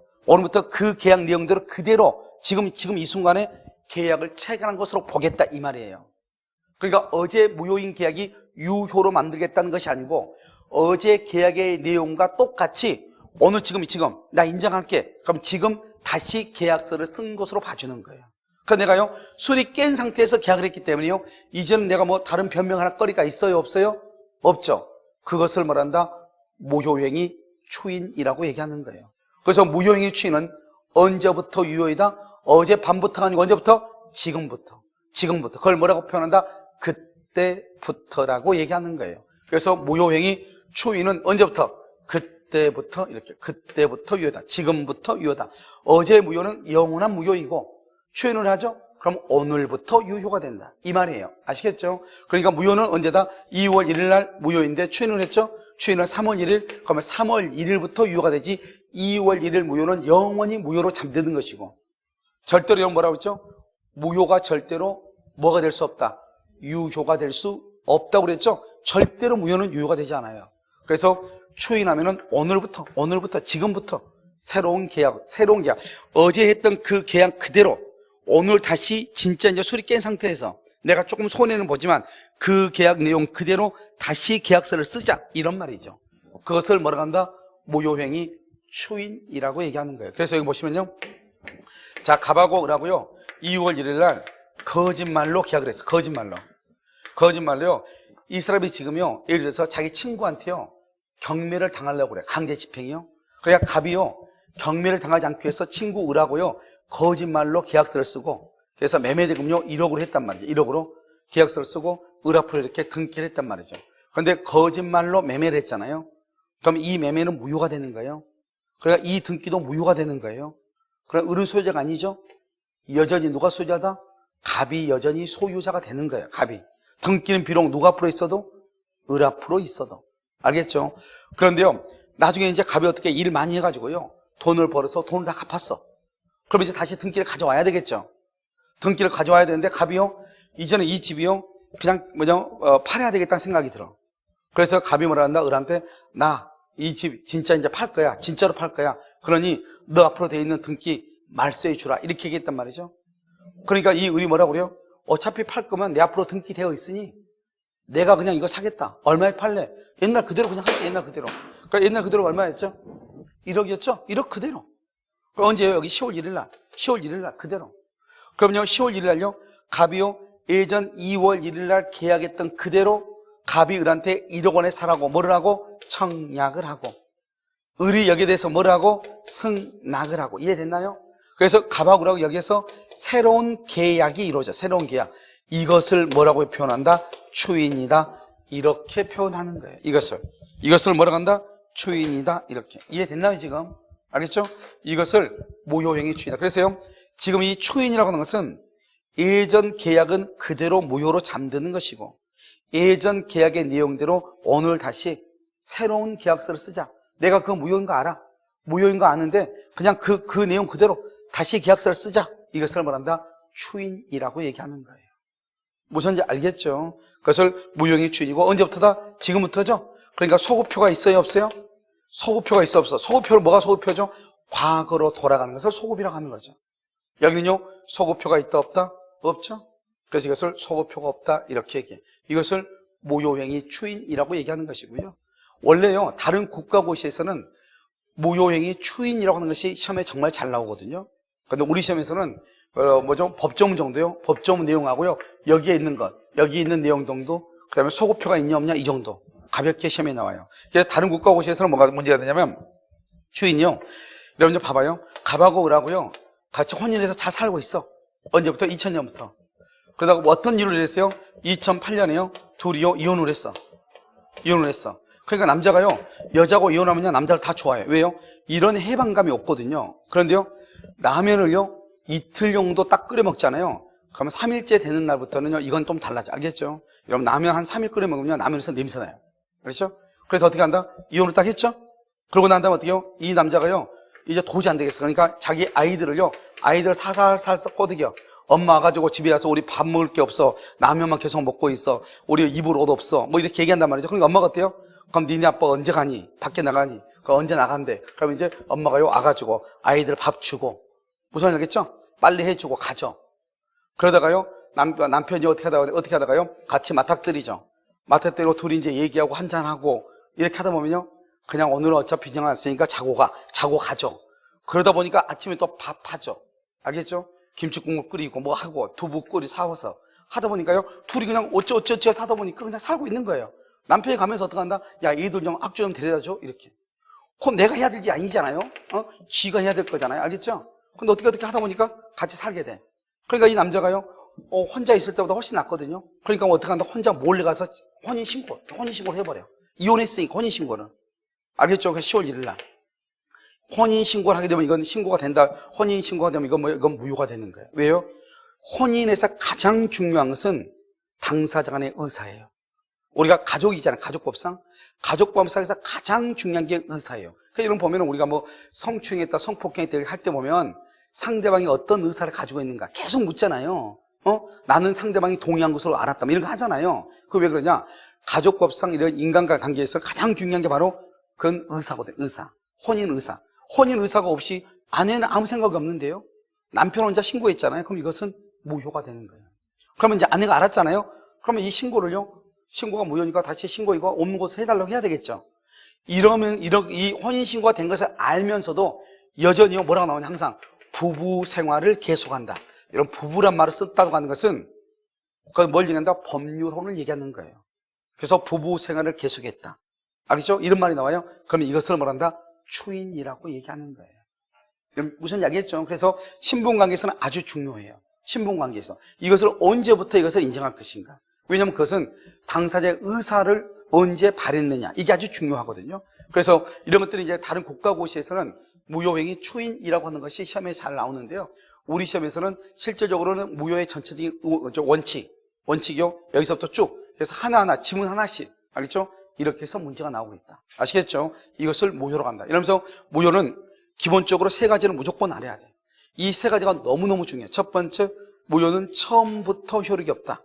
그 계약 내용대로 그대로 지금 이 순간에 계약을 체결한 것으로 보겠다 이 말이에요. 그러니까 어제 무효인 계약이 유효로 만들겠다는 것이 아니고 어제 계약의 내용과 똑같이 오늘 지금 나 인정할게. 그럼 지금 다시 계약서를 쓴 것으로 봐주는 거예요. 그러니까 내가요, 술이 깬 상태에서 계약을 했기 때문에요, 이제는 내가 뭐 다른 변명할 거리가 있어요, 없어요? 없죠. 그것을 말한다, 무효행위 추인이라고 얘기하는 거예요. 그래서 무효행위 추인은 언제부터 유효이다? 어젯밤부터가 아니고 언제부터? 지금부터. 그걸 뭐라고 표현한다? 그때부터라고 얘기하는 거예요. 그래서 무효행위 추인은 언제부터? 그때부터 이렇게. 그때부터 유효다. 지금부터 유효다. 어제 무효는 영원한 무효이고 추인을 하죠? 그럼 오늘부터 유효가 된다. 이 말이에요. 아시겠죠? 그러니까 무효는 언제다? 2월 1일 날 무효인데 추인을 했죠? 추인을 3월 1일, 그러면 3월 1일부터 유효가 되지 2월 1일 무효는 영원히 무효로 잠드는 것이고 절대로 이런 뭐라고 했죠? 무효가 절대로 뭐가 될 수 없다? 유효가 될 수 없다고 그랬죠? 절대로 무효는 유효가 되지 않아요. 그래서 추인하면은 오늘부터, 지금부터 새로운 계약. 어제 했던 그 계약 그대로 오늘 다시 진짜 이제 술이 깬 상태에서 내가 조금 손해는 보지만 그 계약 내용 그대로 다시 계약서를 쓰자. 이런 말이죠. 그것을 뭐라고 한다? 무효행위 추인이라고 얘기하는 거예요. 그래서 여기 보시면요. 자, 갑하고 을하고요. 2월 1일 날 거짓말로 계약을 했어. 거짓말로요. 이 사람이 지금요. 예를 들어서 자기 친구한테요. 경매를 당하려고 그래. 강제 집행이요. 그러니까 갑이요. 경매를 당하지 않기 위해서 친구 을하고요. 거짓말로 계약서를 쓰고 그래서 매매대금요 1억으로 했단 말이죠. 1억으로 계약서를 쓰고 을 앞으로 이렇게 등기를 했단 말이죠. 그런데 거짓말로 매매를 했잖아요. 그럼 이 매매는 무효가 되는 거예요. 그러니까 이 등기도 무효가 되는 거예요. 그럼 을은 소유자가 아니죠. 여전히 누가 소유자다? 갑이 여전히 소유자가 되는 거예요. 갑이. 등기는 비록 누가 앞으로 있어도 을 앞으로 있어도. 알겠죠? 그런데요, 나중에 이제 갑이 어떻게 일 많이 해가지고요, 돈을 벌어서 돈을 다 갚았어. 그럼 이제 다시 등기를 가져와야 되겠죠? 등기를 가져와야 되는데 갑이요, 이제는 이 집이요, 그냥 팔아야 되겠다는 생각이 들어. 그래서 갑이 뭐라 한다? 을한테, 나 이 집 진짜 이제 팔 거야. 진짜로 팔 거야. 그러니 너 앞으로 돼 있는 등기 말소해 주라. 이렇게 얘기했단 말이죠. 그러니까 이 을이 뭐라고 그래요? 어차피 팔 거면 내 앞으로 등기되어 있으니 내가 그냥 이거 사겠다. 얼마에 팔래? 옛날 그대로 그냥 하지. 옛날 그대로. 그러니까 옛날 그대로 얼마였죠? 1억이었죠? 1억 그대로. 그럼 언제요? 여기 10월 1일 날. 10월 1일 날 그대로. 그럼요, 10월 1일 날요, 갑이요, 예전 2월 1일 날 계약했던 그대로 갑이 을한테 1억 원에 사라고 뭐를 하고? 청약을 하고. 을이 여기에 대해서 뭐를 하고? 승낙을 하고. 이해됐나요? 그래서 갑하고 을하고 여기에서 새로운 계약이 이루어져. 새로운 계약. 이것을 뭐라고 표현한다? 추인이다. 이렇게 표현하는 거예요. 이것을 뭐라고 한다? 추인이다. 이렇게. 이해됐나요, 지금? 알겠죠? 이것을 무효행위 추인이다. 그래서요, 지금 이 추인이라고 하는 것은 예전 계약은 그대로 무효로 잠드는 것이고, 예전 계약의 내용대로 오늘 다시 새로운 계약서를 쓰자. 내가 그거 무효인 거 알아. 무효인 거 아는데 그냥 그 내용 그대로 다시 계약서를 쓰자. 이것을 말한다? 추인이라고 얘기하는 거예요. 무슨지 알겠죠? 그것을 무효행위 추인이고, 언제부터다? 지금부터죠? 그러니까 소급표가 있어요, 없어요? 소급표가 있어, 없어? 소급표를 뭐가 소급표죠? 과거로 돌아가는 것을 소급이라고 하는 거죠. 여기는요, 소급표가 있다, 없다? 없죠? 그래서 이것을 소급표가 없다, 이렇게 얘기해요. 이것을 무효행위 추인이라고 얘기하는 것이고요. 원래요, 다른 국가고시에서는 무효행위 추인이라고 하는 것이 시험에 정말 잘 나오거든요. 근데 우리 시험에서는 법조문 정도요. 법조문 내용하고요. 여기에 있는 것, 여기 있는 내용 정도, 그 다음에 소급표가 있냐 없냐 이 정도 가볍게 시험에 나와요. 그래서 다른 국가고시에서는 뭐가 문제가 되냐면 추인이요. 여러분들 봐봐요. 갑하고 을하고요. 같이 혼인해서 잘 살고 있어. 언제부터? 2000년부터. 그러다가 뭐 어떤 일을 했어요? 2008년에요. 둘이요 이혼을 했어. 그러니까 남자가요, 여자하고 이혼하면요, 남자를 다 좋아해요. 왜요? 이런 해방감이 없거든요. 그런데요, 라면을요, 이틀 정도 딱 끓여 먹잖아요. 그러면 3일째 되는 날부터는요, 이건 좀 달라져. 알겠죠? 여러분, 라면 한 3일 끓여 먹으면 라면에서 냄새 나요. 그렇죠? 그래서 어떻게 한다? 이혼을 딱 했죠? 그러고 난 다음에 어떻게 해요? 이 남자가요, 이제 도저히 안 되겠어. 그러니까 자기 아이들을 살살 꼬드겨. 엄마 와가지고 집에 와서 우리 밥 먹을 게 없어. 라면만 계속 먹고 있어. 우리 입을 옷 없어. 뭐 이렇게 얘기한단 말이죠. 그러니까 엄마가 어때요? 그럼 니네 아빠 언제 가니? 밖에 나가니? 언제 나간대? 그럼 이제 엄마가요, 와가지고 아이들 밥 주고, 무슨 말인지 알겠죠? 빨리 해주고 가죠. 그러다가요, 남편이 어떻게 하다가요? 같이 맞닥뜨리죠. 맞닥뜨리고 둘이 이제 얘기하고 한잔하고, 이렇게 하다 보면요, 그냥 오늘은 어차피 비장 왔으니까 자고 가죠. 그러다 보니까 아침에 또 밥하죠. 알겠죠? 김치국물 끓이고 뭐 하고 두부 끓이 사와서 하다 보니까요, 둘이 그냥 어쩌어쩌 하다 보니까 그냥 살고 있는 거예요. 남편이 가면서 어떻게 한다? 야, 얘들 좀 악주 좀 데려다줘. 이렇게. 그럼 내가 해야 될 게 아니잖아요? 쥐가 해야 될 거잖아요. 알겠죠? 근데 어떻게 하다 보니까 같이 살게 돼. 그러니까 이 남자가요, 혼자 있을 때보다 훨씬 낫거든요. 그러니까 어떻게 한다? 혼자 몰래 가서 혼인신고를 해버려. 이혼했으니까 혼인신고를. 알겠죠? 그 10월 1일 날. 혼인신고를 하게 되면 이건 신고가 된다. 혼인신고가 되면 이건 무효가 되는 거예요. 왜요? 혼인에서 가장 중요한 것은 당사자 간의 의사예요. 우리가 가족이잖아요. 가족법상. 가족법상에서 가장 중요한 게 의사예요. 그러니까 이런 보면은 우리가 뭐 성추행했다, 성폭행했다 할 때 보면 상대방이 어떤 의사를 가지고 있는가 계속 묻잖아요. 나는 상대방이 동의한 것으로 알았다. 이런 거 하잖아요. 그거 왜 그러냐? 가족법상 이런 인간과 관계에서 가장 중요한 게 바로 그건 의사거든요. 의사. 혼인 의사. 혼인 의사가 없이 아내는 아무 생각이 없는데요. 남편 혼자 신고했잖아요. 그럼 이것은 무효가 되는 거예요. 그러면 이제 아내가 알았잖아요. 그러면 이 신고가 무효니까 다시 신고 이거 없는 곳을 해달라고 해야 되겠죠. 이러면 이 혼인신고가 된 것을 알면서도 여전히 뭐라고 나오냐, 항상 부부 생활을 계속한다. 이런 부부란 말을 썼다고 하는 것은 그걸 뭘 얘기한다? 법률혼을 얘기하는 거예요. 그래서 부부 생활을 계속했다. 알겠죠? 이런 말이 나와요. 그러면 이것을 뭐란다? 추인이라고 얘기하는 거예요. 무슨 이야기했죠? 그래서 신분관계에서는 아주 중요해요. 신분관계에서 이것을 언제부터 이것을 인정할 것인가? 왜냐하면 그것은 당사자의 의사를 언제 발했느냐, 이게 아주 중요하거든요. 그래서 이런 것들이 이제 다른 국가고시에서는 무효행위 추인이라고 하는 것이 시험에 잘 나오는데요. 우리 시험에서는 실질적으로는 무효의 전체적인 원칙이요. 여기서부터 쭉. 그래서 하나하나 지문 하나씩. 알겠죠? 이렇게 해서 문제가 나오고 있다. 아시겠죠? 이것을 무효로 간다. 이러면서 무효는 기본적으로 세 가지는 무조건 알아야 돼. 이 세 가지가 너무너무 중요해. 첫 번째, 무효는 처음부터 효력이 없다.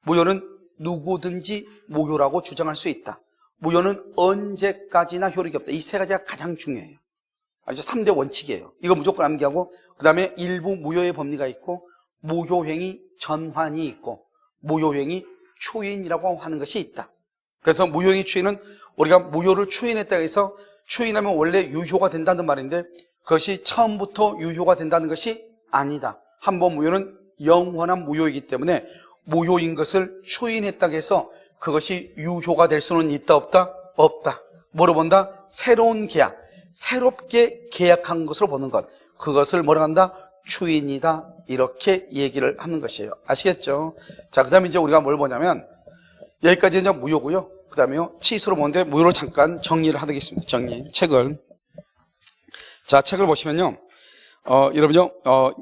무효는 누구든지 무효라고 주장할 수 있다. 무효는 언제까지나 효력이 없다. 이 세 가지가 가장 중요해요. 아주 3대 원칙이에요. 이거 무조건 암기하고, 그 다음에 일부 무효의 법리가 있고, 무효행위 전환이 있고, 무효행위 추인이라고 하는 것이 있다. 그래서 무효행위 추인은 우리가 무효를 추인했다고 해서 추인하면 원래 유효가 된다는 말인데 그것이 처음부터 유효가 된다는 것이 아니다. 한 번 무효는 영원한 무효이기 때문에 무효인 것을 추인했다고 해서 그것이 유효가 될 수는 있다 없다? 없다. 뭐로 본다? 새로운 계약, 새롭게 계약한 것으로 보는 것, 그것을 뭐라 한다? 추인이다. 이렇게 얘기를 하는 것이에요. 아시겠죠? 자, 그 다음에 이제 우리가 뭘 보냐면 여기까지 이제 무효고요. 그 다음에요, 치수로 보는데 무효로 잠깐 정리를 하겠습니다. 책을. 자, 책을 보시면요. 여러분요,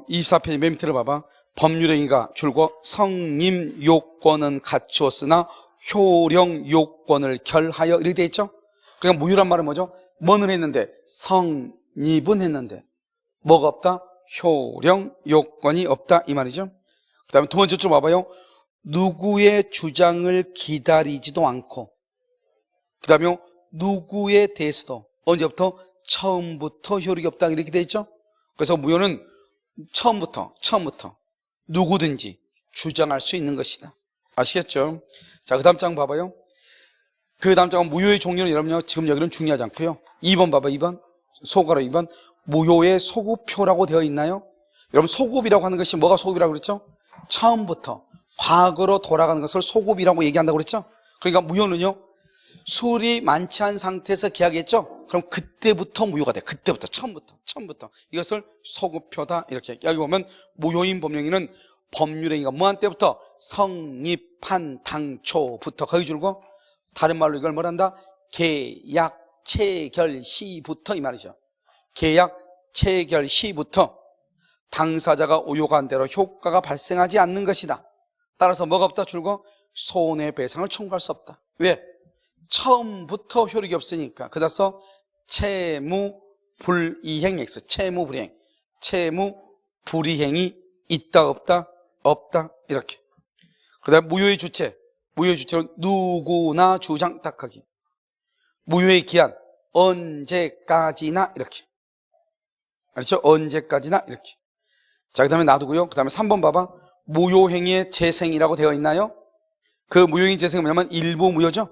24페이지 맨 밑을 봐봐. 법률행위가 줄고 성립 요건은 갖추었으나 효령 요건을 결하여 이렇게 돼 있죠? 그러니까 무효란 말은 뭐죠? 뭐는 했는데, 성립은 했는데, 뭐가 없다? 효령 요건이 없다. 이 말이죠. 그 다음에 두 번째 줄 봐봐요. 누구의 주장을 기다리지도 않고, 그 다음에 누구에 대해서도 언제부터? 처음부터 효력이 없다. 이렇게 돼 있죠? 그래서 무효는 처음부터 누구든지 주장할 수 있는 것이다. 아시겠죠? 자, 그 다음 장 봐봐요. 그 다음 장은 무효의 종류는 여러분요, 지금 여기는 중요하지 않고요. 2번 봐봐, 2번. 소가로 2번. 무효의 소급표라고 되어 있나요? 여러분, 소급이라고 하는 것이 뭐가 소급이라고 그랬죠? 처음부터 과거로 돌아가는 것을 소급이라고 얘기한다고 그랬죠? 그러니까 무효는요, 술이 많지 않은 상태에서 계약했죠? 그럼 그때부터 무효가 돼. 그때부터, 처음부터. 이것을 소급표다. 이렇게. 여기 보면 무효인 법령행위는 법률행위가 뭐한 때부터? 성립한 당초부터. 거기 줄고, 다른 말로 이걸 뭐란다? 계약 체결 시부터 이 말이죠. 계약 체결 시부터 당사자가 의혹한 대로 효과가 발생하지 않는 것이다. 따라서 뭐가 없다? 줄고 손해배상을 청구할 수 없다. 왜? 처음부터 효력이 없으니까. 그래서 채무불이행 X, 채무불이행, 채무불이행이 있다 없다? 없다. 이렇게. 그 다음 무효의 주체는 누구나 주장 딱 하기. 무효의 기한 언제까지나 이렇게. 알죠? 언제까지나 이렇게. 자, 그 다음에 놔두고요. 그 다음에 3번 봐봐. 무효행위의 재생이라고 되어 있나요? 그 무효행위 재생은 뭐냐면 일부 무효죠.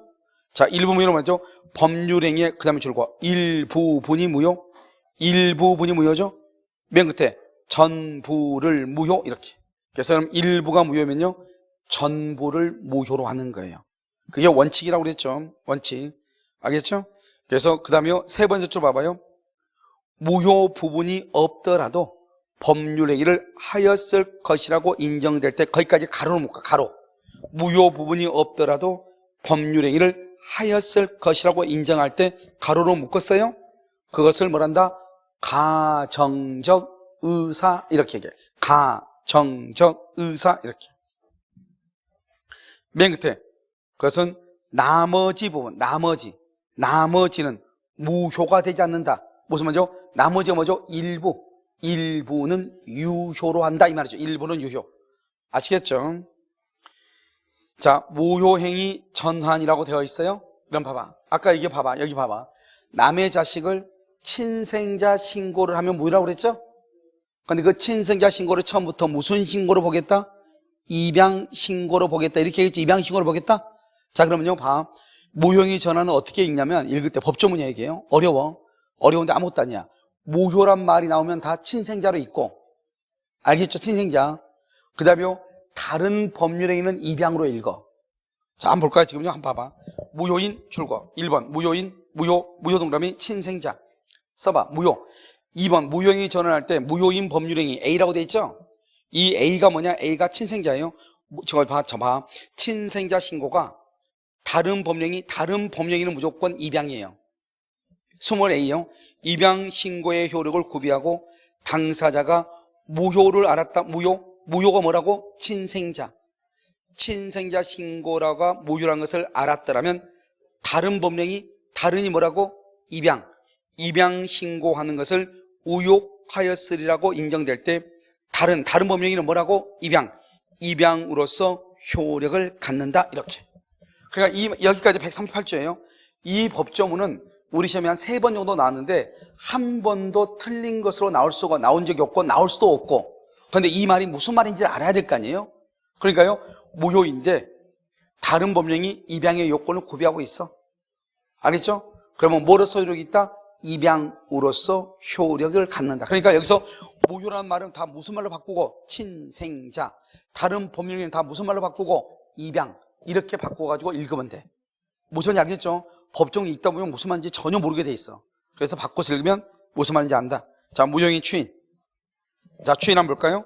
자, 일부무효는 뭐죠? 법률행위에 그 다음에 줄거 일부분이 무효, 일부분이 무효죠. 맨 끝에 전부를 무효 이렇게. 그래서 그럼 일부가 무효면요 전부를 무효로 하는 거예요. 그게 원칙이라고 그랬죠. 원칙. 알겠죠? 그래서 그 다음에 세 번째 줄 봐봐요. 무효 부분이 없더라도 법률행위를 하였을 것이라고 인정될 때 거기까지 가로로 묶어. 가로. 무효 부분이 없더라도 법률행위를 하였을 것이라고 인정할 때 가로로 묶었어요. 그것을 뭐란다? 가정적 의사 이렇게 얘기해. 가정적 의사 이렇게. 맨 끝에 그것은 나머지 부분, 나머지는 무효가 되지 않는다. 무슨 말이죠? 나머지가 뭐죠? 일부는 유효로 한다 이 말이죠. 일부는 유효. 아시겠죠? 자, 무효행위 전환이라고 되어 있어요. 그럼 봐봐. 아까 이게 봐봐. 여기 봐봐. 남의 자식을 친생자 신고를 하면 뭐라고 그랬죠? 근데 그 친생자 신고를 처음부터 무슨 신고로 보겠다? 입양 신고로 보겠다. 이렇게 얘기했죠. 입양 신고로 보겠다. 자, 그러면요, 봐. 무효행위 전환은 어떻게 읽냐면 읽을 때 법조문 얘기예요. 어려운데 아무것도 아니야. 무효란 말이 나오면 다 친생자로 읽고, 알겠죠? 친생자. 그 다음에 다른 법률행위는 입양으로 읽어. 자, 한번 볼까요? 지금요, 한번 봐봐. 무효인 줄거 1번 무효 동그라미 친생자 써봐. 무효. 2번 무효행위 전환할 때 무효인 법률행위 A라고 돼 있죠? 이 A가 뭐냐? A가 친생자예요. 저거 봐. 친생자 신고가 다른 법령행위는 무조건 입양이에요. 20A요. 입양 신고의 효력을 구비하고 당사자가 무효를 알았다. 무효가 뭐라고? 친생자 신고라가 무효라는 것을 알았더라면 다른 다른이 뭐라고? 입양 신고하는 것을 우욕하였으리라고 인정될 때 다른 법령행위는 뭐라고? 입양으로서 효력을 갖는다 이렇게. 그러니까 여기까지 138조예요. 이 법조문은 우리 시험에 한 3번 정도 나왔는데 한 번도 틀린 것으로 나온 적이 없고 나올 수도 없고. 그런데 이 말이 무슨 말인지를 알아야 될 거 아니에요? 그러니까요, 무효인데 다른 법령이 입양의 요건을 구비하고 있어. 알겠죠? 그러면 뭐로서 효력이 있다? 입양으로서 효력을 갖는다. 그러니까 여기서 무효라는 말은 다 무슨 말로 바꾸고? 친생자. 다른 법령은 다 무슨 말로 바꾸고? 입양. 이렇게 바꿔가지고 읽으면 돼. 무슨 말인지 알겠죠? 법정이 읽다 보면 무슨 말인지 전혀 모르게 돼 있어. 그래서 바꿔서 읽으면 무슨 말인지 안다. 자, 무효행위 추인. 자, 추인 한번 볼까요?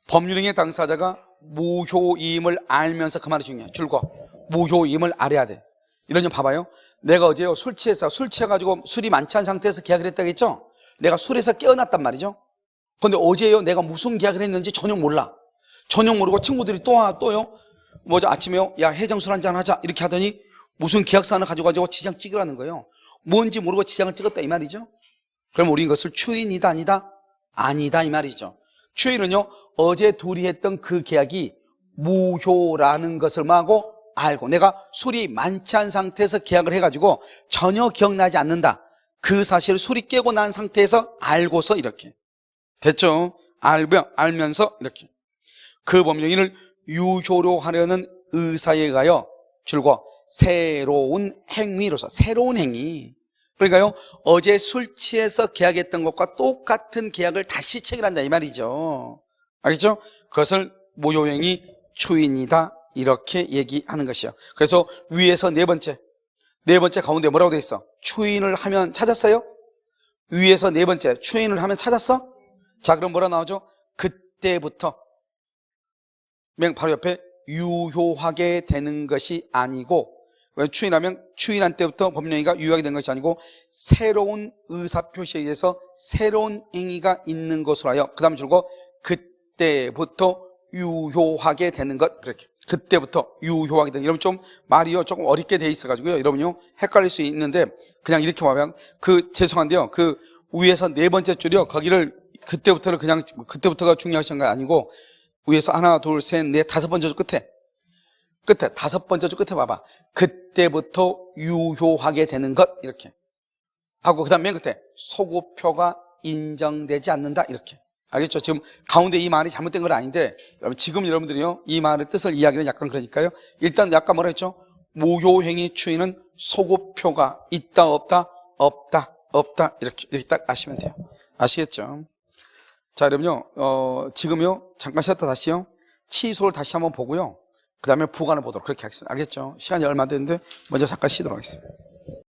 법률행위 당사자가 무효임을 알면서 그 말이 중요해. 줄거 무효임을 알아야 돼. 이런 점 봐봐요. 내가 어제요 술 취해가지고 술이 많지 않은 상태에서 계약을 했다고 했죠? 내가 술에서 깨어났단 말이죠. 근데 어제요 내가 무슨 계약을 했는지 전혀 몰라. 전혀 모르고 친구들이 또요 아침에요 야 해장술 한잔 하자 이렇게 하더니 무슨 계약서를 가져가지고 지장 찍으라는 거예요. 뭔지 모르고 지장을 찍었다 이 말이죠. 그럼 우리 이것을 추인이다 아니다 이 말이죠. 추인은요 어제 둘이 했던 그 계약이 무효라는 것을 알고 내가 술이 많지 않은 상태에서 계약을 해가지고 전혀 기억나지 않는다. 그 사실을 술이 깨고 난 상태에서 알고서 이렇게 됐죠? 알면서 이렇게 그 법령을 유효로 하려는 의사에 의하여 줄거 새로운 행위로서 새로운 행위. 그러니까요 어제 술 취해서 계약했던 것과 똑같은 계약을 다시 체결한다 이 말이죠. 알겠죠? 그것을 무효행위 추인이다 이렇게 얘기하는 것이요. 그래서 위에서 네 번째 가운데 뭐라고 되어 있어? 추인을 하면 찾았어요? 위에서 네 번째 추인을 하면 찾았어? 자, 그럼 뭐라 나오죠? 그때부터 바로 옆에 유효하게 되는 것이 아니고, 추인하면 추인한 때부터 법령행위가 유효하게 되는 것이 아니고 새로운 의사표시에 의해서 새로운 행위가 있는 것으로 하여 그 다음에 줄고 그때부터 유효하게 되는 것. 그렇게 그때부터 유효하게 되는. 여러분 좀 말이요 조금 어렵게 돼 있어가지고요 여러분요 헷갈릴 수 있는데 그냥 이렇게 보면 죄송한데요 그 위에서 네 번째 줄이요 거기를 그때부터가 중요하신 거 아니고 위에서 하나 둘 셋 넷 다섯 번째 줄 끝에 다섯 번째 줄 끝에 봐봐. 그때부터 유효하게 되는 것 이렇게 하고 그 다음 맨 끝에 소급표가 인정되지 않는다 이렇게. 알겠죠? 지금 가운데 이 말이 잘못된 건 아닌데 지금 여러분들이요 이 말의 뜻을 이야기는 약간 그러니까요 일단 약간 뭐라 했죠? 무효행위 추인은 소급표가 있다 없다 없다 없다 이렇게 딱 아시면 돼요. 아시겠죠? 자, 여러분요, 지금요 잠깐 쉬었다 다시요 치소를 다시 한번 보고요 그 다음에 부관을 보도록 그렇게 하겠습니다. 알겠죠? 시간이 얼마 안 됐는데 먼저 잠깐 쉬도록 하겠습니다.